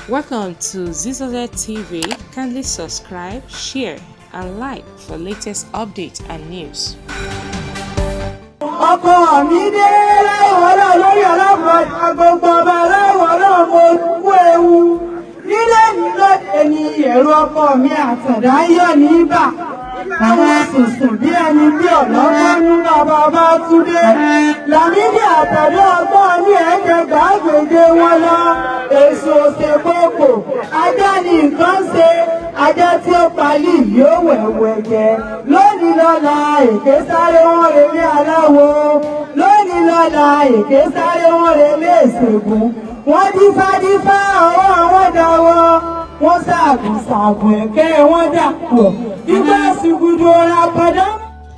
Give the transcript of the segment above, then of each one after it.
Welcome to Zisodel TV. Kindly subscribe, share, and like for latest updates and news. Ọkọ mi dé láwọ̀rọ̀ lórí ọlọ́pàá gbogbo ọba láwọ̀rọ̀ mo kú ewu. Nílé mi lóde ni èrò ọkọ mi àtàndá yọ̀ níbà. Àwọn sùnsùn bí ẹni bí ọ̀lọ́gbọ́n ní bàbá bá túndé. Lamidi àtàdé ọgbọ́n ní ẹ̀ẹ́dẹ́gbà gbèdé wọn lọ. Èso ṣe kókò, ajá ní nǹkan ṣe. Ajá tí ó palí yóò wẹ̀wẹ̀ jẹ. Lónìí lọ́la èké sáré wọn relé aláwo. Lónìí lọ́la èké sáré wọn relé ìṣègùn. Wọ́n dífádífá ọwọ́ àwọn dáwọ́. Wọ́n ṣàgùn ẹ̀kẹ́ wọn dàpọ̀. Dígbà sùgùdù ọ̀la padà.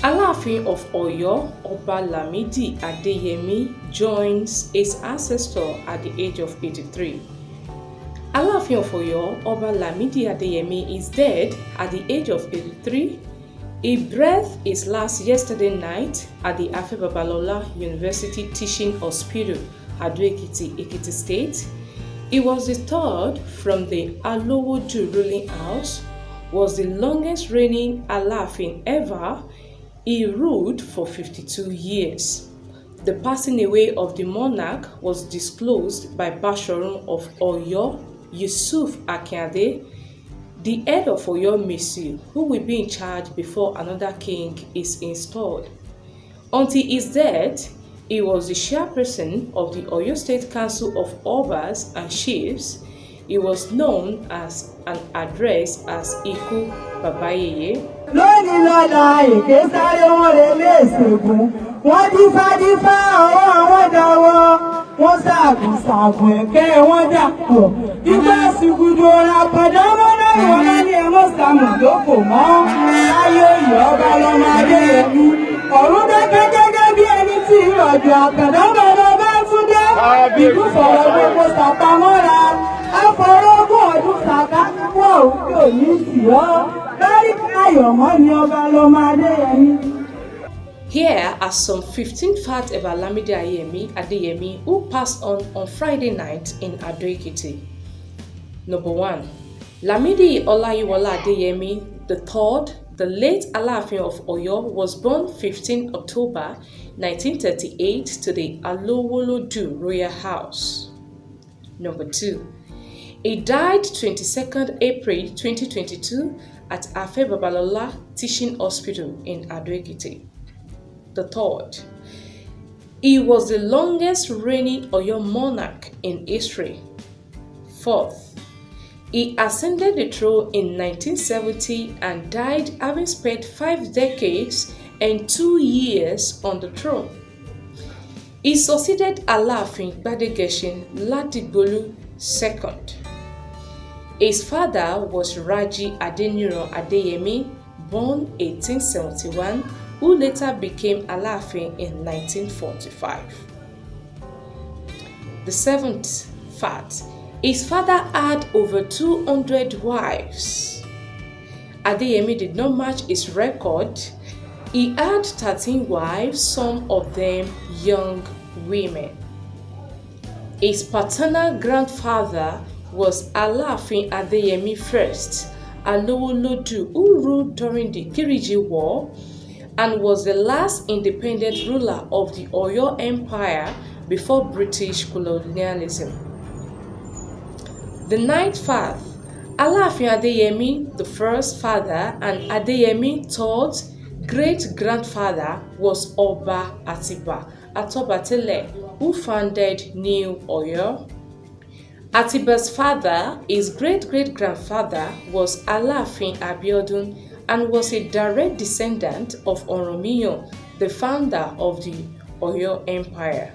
Alaafin of Oyo, Oba Lamidi Adeyemi, joins his ancestor at the age of 83. Alaafin of Oyo, Oba Lamidi Adeyemi, is dead at the age of 83. He breathed his last yesterday night at the Alaafin University Teaching Hospital, Ado-Ekiti, Ekiti State. He was the third from the Alowoju ruling house, was the longest reigning Alaafin ever. He ruled for 52 years. The passing away of the monarch was disclosed by Basharun of Oyo, Yusuf Akinade, the head of Oyo Mesi, who will be in charge before another king is installed. Until his death, he was the chairperson of the Oyo State Council of Obas and Chiefs. He was known as an address as Iku Baba Yeye. Lónìí lọ́la èké sáré wọn relé ìṣègùn. Wọ́n dífádífá ọwọ́ àwọn dáwọ́. Wọ́n ṣàgùn ẹ̀kẹ́ wọn dàpọ̀. Dígbà sùgùdù ọ̀la padà mọ́lá ìwọlé ní ẹ̀mọ́ sàmùdókò mọ́. Láyé òyì ọba lọ́mọ Adéyẹmí. Ọ̀run dákẹ́ gẹ́gẹ́ bí ẹni tí ìrọ̀jò àkàndá bàbá bá tún dé. Ìlú sọ̀rọ̀ gbogbo sàpamọ́ra. Afọ̀rọ̀gùn ọdún sàkákúwọ̀ òkè òní tì ọ́. Here are some 15 facts about Lamidi Adeyemi, who passed on Friday night in Ado-Ekiti. Number 1. Lamidi Olayiwola Adeyemi III, the late Alaafin of Oyo, was born 15 October 1938 to the Alowoju Royal House. Number 2. He died 22nd April 2022 at Alaafin Teaching Hospital in Ado-Ekiti. The third, he was the longest reigning Oyo monarch in history. Fourth, he ascended the throne in 1970 and died having spent 5 decades and 2 years on the throne. He succeeded Alaafin Gbadegeshin Ladigbolu II. His father was Raji Adeyemi, born 1871, who later became Alaafin in 1945. The seventh fact, his father had over 200 wives. Adeyemi did not match his record. He had 13 wives, some of them young women. His paternal grandfather was Alaafin Adeyemi I, Alowoju, who ruled during the Kiriji War and was the last independent ruler of the Oyo Empire before British colonialism. The ninth fact, Alaafin Adeyemi, the first father, and Adeyemi, third great-grandfather, was Oba Atiba Atobatele, who founded New Oyo. Atiba's father, his great-great-grandfather, was Alaafin Abiodun and was a direct descendant of Oromiyan, the founder of the Oyo Empire.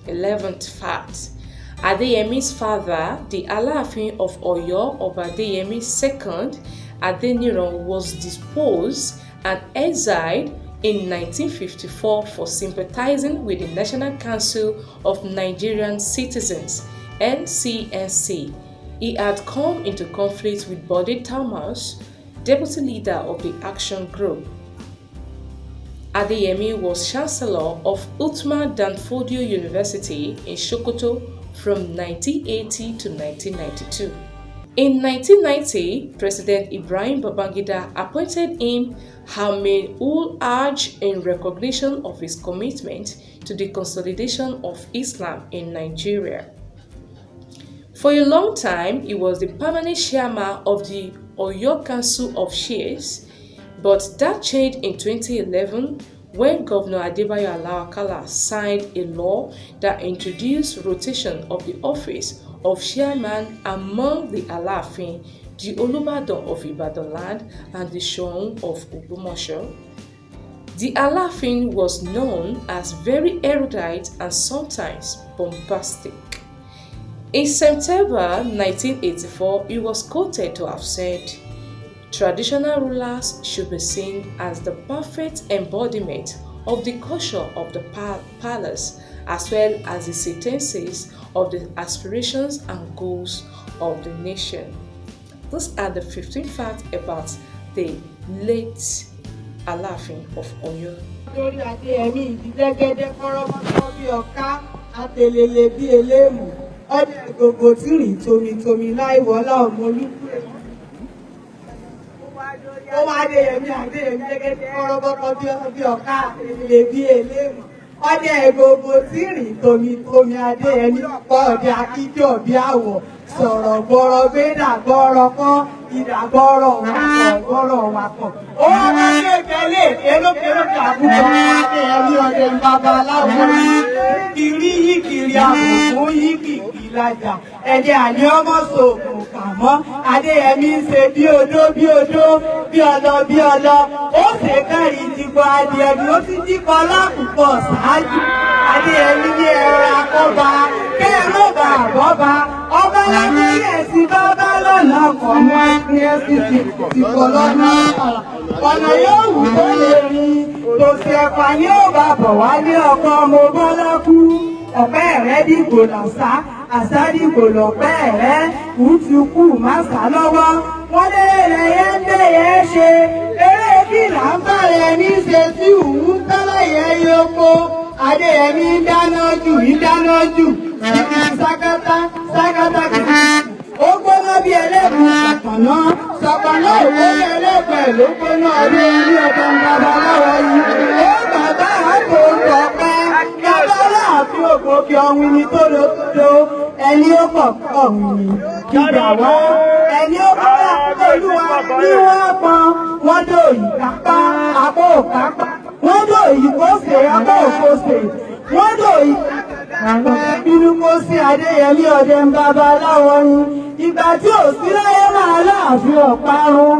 11th fact, Adeyemi's father, the Alaafin of Oyo, Oba Adeyemi II, Adeniran, was deposed and exiled in 1954 for sympathizing with the National Council of Nigerian Citizens, NCNC. He had come into conflict with Bode Thomas, deputy leader of the Action Group. Adeyemi was Chancellor of Uthman Danfodio University in Sokoto from 1980 to 1992. In 1990, President Ibrahim Babangida appointed him Amir-ul-Hajj in recognition of his commitment to the consolidation of Islam in Nigeria. For a long time, he was the permanent chairman of the Oyo Council of Chiefs, but that changed in 2011 when Governor Adebayo Alao signed a law that introduced rotation of the office of chairman among the Alaafin, the Olubadan of Ibadan land, and the Shoun of Ogbomoso. The Alaafin was known as very erudite and sometimes bombastic. In September 1984, he was quoted to have said, "Traditional rulers should be seen as the perfect embodiment of the culture of the palace, as well as the sentences of the aspirations and goals of the nation." These are the 15 facts about the late Alaafin of Oyo. Lórí Adeyemi ìdílégédé kọ́rọ́mọ́tọ́ bí ọ̀ká àtẹlẹlẹ bí eléèmù ọdẹ gbogbo tí rìn tomitomi láìwọlá ọmọlúkú èyí. Ó wá Adeyemi ìdílégédé kọ́rọ́mọ́tọ́ bí ọ̀ká àtẹlẹlẹ bí eléèmù ọdẹ gbogbo tí rìn tomitomi Adeyemi ọ̀pọ̀ ọdẹ akíjọ bí àwọ̀ sọ̀rọ̀ gbọ́rọ̀ gbéra gbọ́rọ̀ kan ìdàgbọ́rọ̀ wakọ̀. Ó wá lè tẹ́lẹ̀ kérókèrókè àbúkọ Adeyemi ọdẹ babaláwo kiri yí kiri àbùkù yí kìkì lájà ẹni àní ọmọ sòkò kàmọ́ Adeyemi ń ṣe bí odó bí ọlọ ó ṣe kárí ìdìbò Adeyemi ó ti dìbò lákùúpọ̀ ṣáájú Adeyemi ní ẹ̀rọ akọ́ba kẹ́ẹ̀rọ bàbọ́ba ọba lábẹ́ ẹ̀sìn bàbá lọ́nà ọkọ̀ mọ́ ẹ̀sìn ti kọ̀ lọ́nà ọ̀nà yóò wù tó lè rí tòsí ẹ̀fà ní ó bá bọ̀ wá ní ọkọ̀ ọmọ bọ́lá kú ọ̀pẹ́ rẹ̀ dìbò làṣà àṣà dìbò lọ̀pẹ́ rẹ̀ kùtùkù má sá lọ́wọ́ wọ́n lé rẹ̀ yẹ́ ń bẹ̀yẹ́ ṣe eré kí là ń bá rẹ̀ ní ṣe tí òun tọ́láyẹ̀ yóò Adeyemi ń dáná jù sákátá kìí ó gbóná bí ẹlẹ́gùn ṣọ̀pọ̀nà òwe ẹlẹ́gbẹ̀ẹ́ ló gbóná ọdún ilé ọ̀dọ́ babaláwo yìí ó bàbá àpò ọ̀pẹ́ babaláàfin ògbókè ọ̀hún ni tódótódó ẹni ó pọ̀ ọ̀hún ni ìgbà wá ẹni ó pọ̀ olúwa ní wọ́n pọn wọ́n dò yìí kápá àpò kápá wọ́n dò yìí kóṣe àpò òkóṣe wọ́n dò yìí bínú kó sí Adeyemi ọdẹ babaláwo ni ìgbà tí ò sí láyé máa láàfin ọ̀parun